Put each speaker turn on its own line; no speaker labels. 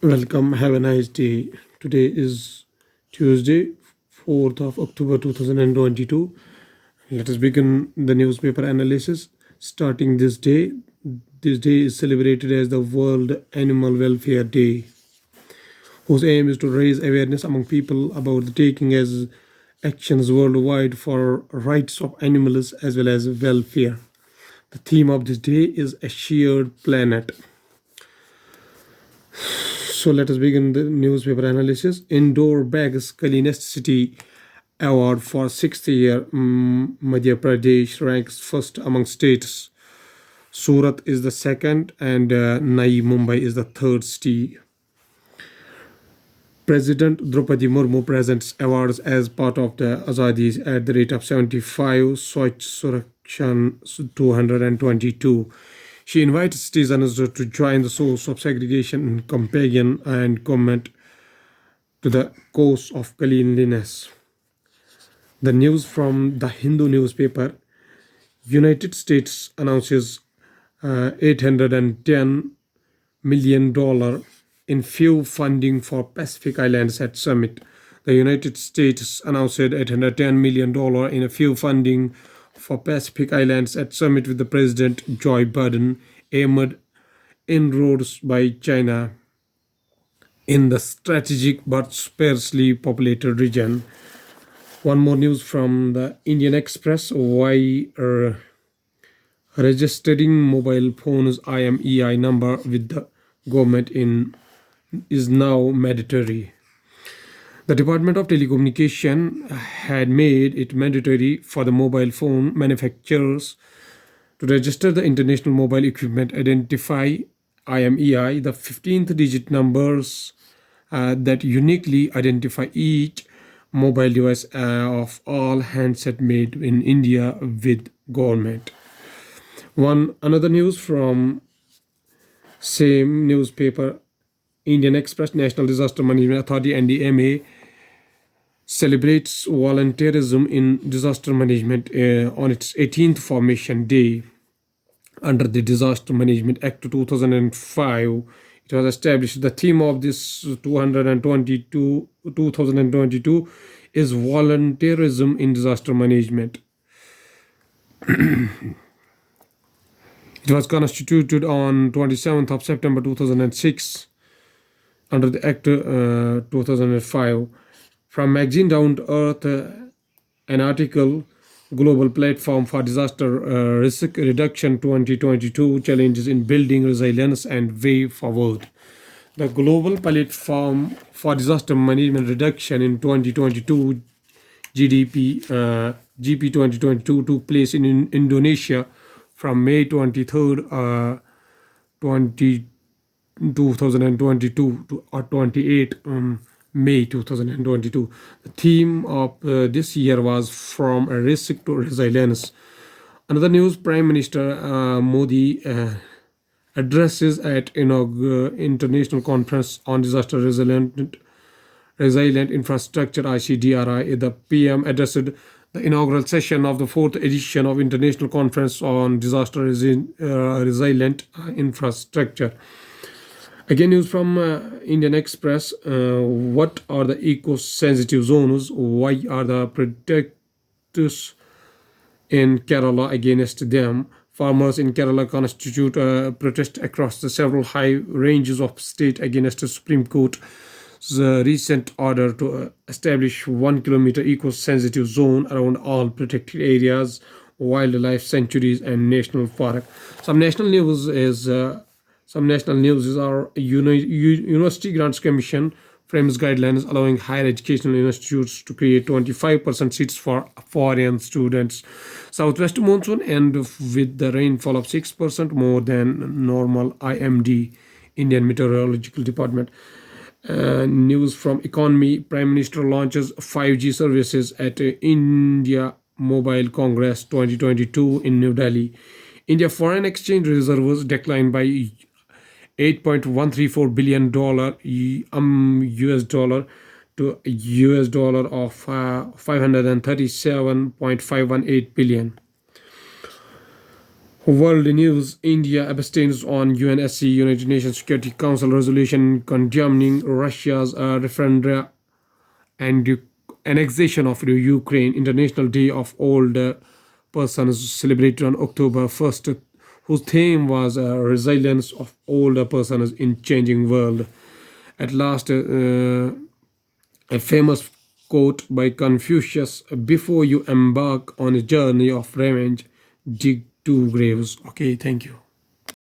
Welcome, have a nice day. Today is Tuesday, 4th of October 2022. Let us begin the newspaper analysis. Starting this day is celebrated as the World Animal Welfare Day, whose aim is to raise awareness among people about the taking as actions worldwide for rights of animals as well as welfare. The theme of this day is a shared planet. So let us begin the newspaper analysis. Indoor bags cleanest city award for sixth year. Madhya Pradesh ranks first among states. Surat is the second, and Navi Mumbai is the third city. President Draupadi Murmu presents awards as part of the Azadis at the rate of 75, Swachh Surakshan 222. She invites citizens to join the source of segregation in companion and comment to the cause of cleanliness. The news from the Hindu newspaper: United States announces $810 million in FEW funding for Pacific Islands at summit. The United States announced $810 million in a FEW funding for Pacific Islands at summit with the President Joe Biden amid inroads by China in the strategic but sparsely populated region. One more news from the Indian Express: why registering mobile phones IMEI number with the government is now mandatory. The Department of Telecommunication had made it mandatory for the mobile phone manufacturers to register the International Mobile Equipment Identify IMEI, the 15th digit numbers that uniquely identify each mobile device of all handset made in India with government. Another news from same newspaper, Indian Express: National Disaster Management Authority (NDMA) celebrates volunteerism in disaster management on its 18th formation day. Under the Disaster Management Act 2005, it was established. The theme of this 2022 is volunteerism in disaster management. It was constituted on 27th of September 2006 under the Act 2005. From magazine Down to Earth, an article, Global Platform for Disaster Risk Reduction 2022 Challenges in Building Resilience and Way Forward. The Global Platform for Disaster Management Reduction in 2022 GP 2022 took place in Indonesia from May 23rd, 2022 to 28 May 2022. The theme of this year was From Risk to Resilience. Another news: Prime Minister Modi addresses at International Conference on Disaster Resilient Infrastructure (ICDRI). The PM addressed the inaugural session of the fourth edition of International Conference on Disaster Resilient Infrastructure. Again, news from Indian Express: what are the eco-sensitive zones? Why are the protests in Kerala against them? Farmers in Kerala constitute a protest across the several high ranges of state against the Supreme Court's recent order to establish 1 kilometer eco-sensitive zone around all protected areas, wildlife sanctuaries, and national park. Some national news is our University Grants Commission frames guidelines allowing higher educational institutes to create 25% seats for foreign students. Southwest monsoon and with the rainfall of 6% more than normal, IMD, Indian Meteorological Department. News from Economy: Prime Minister launches 5G services at India Mobile Congress 2022 in New Delhi. India foreign exchange reserves declined by $8.134 billion US dollar to US dollar of 537.518 billion. World news: India abstains on UNSC United Nations Security Council resolution condemning Russia's referenda and annexation of Ukraine. International Day of Older Persons celebrated on October 1st, whose theme was resilience of older persons in changing world. At last, a famous quote by Confucius: "Before you embark on a journey of revenge, dig two graves." Okay, thank you.